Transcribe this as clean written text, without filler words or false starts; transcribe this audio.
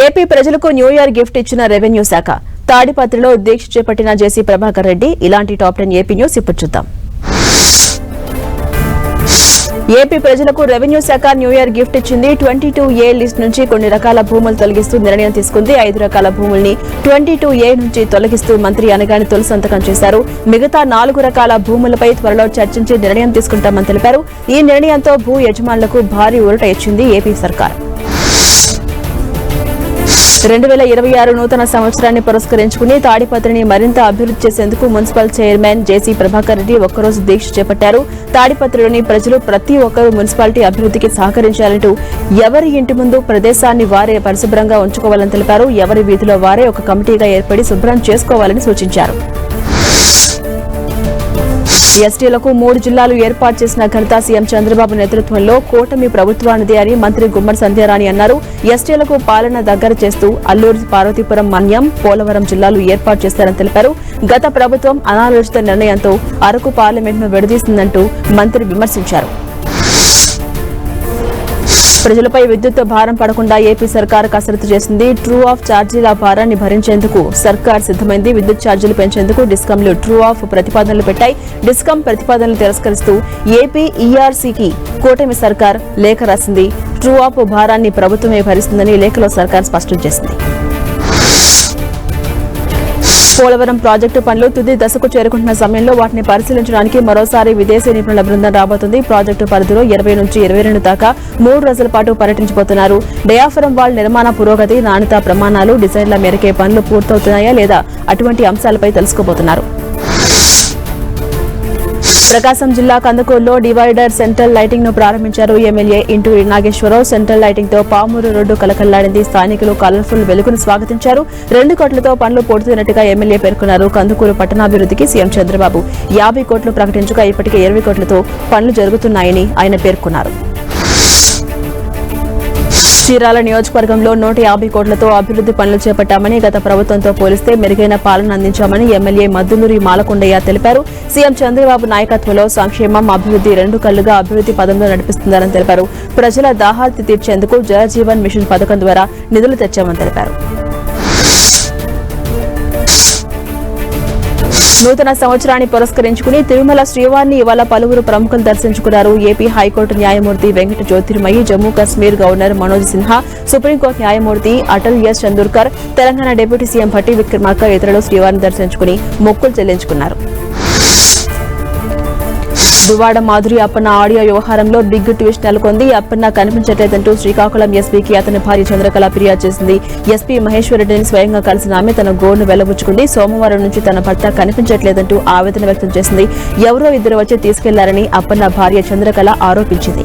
AP ప్రజలకు new year gift ఇచ్చిన revenue శాఖ తాడిపత్రిలో దీక్ష చేపట్టిన జేసీ ప్రభాకర్ రెడ్డి. ఇలాంటి టాప్ 10 ఏపీ న్యూస్ ఇప్పుడు చూద్దాం. ఏపీ ప్రజలకు రెవెన్యూ శాఖ న్యూ ఇయర్ గిఫ్ట్ ఇచ్చింది. 22A లిస్ట్ నుంచి కొన్ని రకాల భూములు తొలగిస్తూ నిర్ణయం తీసుకుంది. 5 రకాల భూముల్ని 22A నుంచి తొలగిస్తూ మంత్రి అనగానే తొలి సంతకం చేశారు. మిగతా 4 రకాల భూములపై త్వరలో చర్చించి నిర్ణయం తీసుకుంటామని తెలిపారు. ఈ నిర్ణయంతో భూ యజమానులకు భారీ ఊరట ఇచ్చింది ఏపీ సర్కార్. 2026 నూతన సంవత్సరాన్ని పురస్కరించుకుని తాడిపత్రిని మరింత అభివృద్ధి చేసేందుకు మున్సిపల్ చైర్మన్ జేసీ ప్రభాకర్ రెడ్డి ఒక్కరోజు దీక్ష చేపట్టారు. తాడిపత్రిలోని ప్రజలు ప్రతి ఒక్కరూ మున్సిపాలిటీ అభివృద్ధికి సహకరించాలంటూ ఎవరి ఇంటి ముందు ప్రదేశాన్ని వారే పరిశుభ్రంగా ఉంచుకోవాలని తెలిపారు. ఎవరి వీధిలో వారే ఒక కమిటీగా ఏర్పడి శుభ్రం చేసుకోవాలని సూచించారు. ఎస్టీలకు 3 జిల్లాలు ఏర్పాటు చేసిన ఘనత సీఎం చంద్రబాబు నేతృత్వంలో కూటమి ప్రభుత్వానిదే అని మంత్రి గుమ్మడి సంధ్యారాణి అన్నారు. ఎస్టీలకు పాలన దగ్గర చేస్తూ అల్లూరు, పార్వతీపురం, మన్యం, పోలవరం జిల్లాలు ఏర్పాటు చేస్తారని తెలిపారు. గత ప్రభుత్వం అనాలోచిత నిర్ణయంతో అరకు పార్లమెంట్ను విడదీసిందంటూ మంత్రి విమర్శించారు. ప్రజలపై విద్యుత్ భారం పడకుండా ఏపీ సర్కార్ కసరత్తు చేసింది. ట్రూ ఆఫ్ ఛార్జీల భారాన్ని భరించేందుకు సర్కార్ సిద్దమైంది. విద్యుత్ ఛార్జీలు పెంచేందుకు డిస్కంలు ట్రూ ఆఫ్ ప్రతిపాదనలు పెట్టాయి. డిస్కం ప్రతిపాదనలు తిరస్కరిస్తూ ఏపీ ఈఆర్సీకి కూటమి సర్కార్ లేఖ రాసింది. ట్రూ ఆఫ్ భారాన్ని ప్రభుత్వమే భరిస్తుందని లేఖలో సర్కార్ స్పష్టం చేసింది. పోలవరం ప్రాజెక్టు పనులు తుది దశకు చేరుకుంటున్న సమయంలో వాటిని పరిశీలించడానికి మరోసారి విదేశీ నిపుణుల బృందం రాబోతుంది. ప్రాజెక్టు పరిధిలో 20 నుంచి 22 దాకా 3 రోజుల పాటు పర్యటించబోతున్నారు. డయాఫ్రమ్ వాల్ నిర్మాణ పురోగతి, నాణ్యతా ప్రమాణాలు, డిజైన్ల మేరకే పనులు పూర్తవుతున్నాయా లేదా అటువంటి అంశాలపై తెలుసుకోబోతున్నారు. ప్రకాశం జిల్లా కందుకూరులో డివైడర్ సెంట్రల్ లైటింగ్ ను ప్రారంభించారు MLA Inturi Nageswararao. Central lighting తో పామూరు రోడ్డు కలకల్లాడింది. స్థానికులు కలర్ఫుల్ వెలుగును స్వాగతించారు. 2 కోట్లతో పనులు పూర్తయినట్టుగా ఎమ్మెల్యే పేర్కొన్నారు. కందుకూరు పట్టణాభివృద్ధికి సీఎం చంద్రబాబు 50 కోట్లు ప్రకటించగా ఇప్పటికే 20 కోట్లతో పనులు జరుగుతున్నాయని ఆయన పేర్కొన్నారు. చీరాల నియోజకవర్గంలో 150 కోట్లతో అభివృద్ధి పనులు చేపట్టామని, గత ప్రభుత్వంతో పోలిస్తే మెరుగైన పాలన అందించామని ఎమ్మెల్యే మద్దులూరి మాలకొండయ్య తెలిపారు. సీఎం చంద్రబాబు నాయకత్వంలో సంక్షేమం, అభివృద్ధి 2 కళ్లుగా అభివృద్ధి పదంలో నడిపిస్తున్నారని తెలిపారు. ప్రజల దాహార్తి తీర్చేందుకు జలజీవన్ మిషన్ పథకం ద్వారా నిధులు తెచ్చామని తెలిపారు. నూతన సంవత్సరాన్ని పురస్కరించుకుని తిరుమల శ్రీవారిని ఇవాళ పలువురు ప్రముఖులు దర్శించుకున్నారు. ఏపీ హైకోర్టు న్యాయమూర్తి వెంకట జ్యోతిర్మయి, జమ్మూ కశ్మీర్ గవర్నర్ మనోజ్ సిన్హా, సుప్రీంకోర్టు న్యాయమూర్తి Atal S Chandurkar, Telangana deputy CM Bhatti Vikramarka ఇతరులు శ్రీవారిని దర్శించుకుని మొక్కులు చెల్లించుకున్నారు. దువ్వాడ మాధురి అప్పన్న ఆడియో వ్యవహారంలో బిగ్ ట్విస్ట్ నెలకొంది. అప్పన్న కనిపించట్లేదంటూ శ్రీకాకుళం ఎస్పీకి అతని భార్య చంద్రకళ ఫిర్యాదు చేసింది. ఎస్పీ మహేశ్వరరెడ్డిని స్వయంగా కలిసిన ఆమె తన గోరును వెళ్లబుచ్చుకుంది. సోమవారం నుంచి తన భర్త కనిపించట్లేదంటూ ఆవేదన వ్యక్తం చేసింది. ఎవరో 2 వచ్చి తీసుకెళ్లారని అప్పన్న భార్య చంద్రకళ ఆరోపించింది.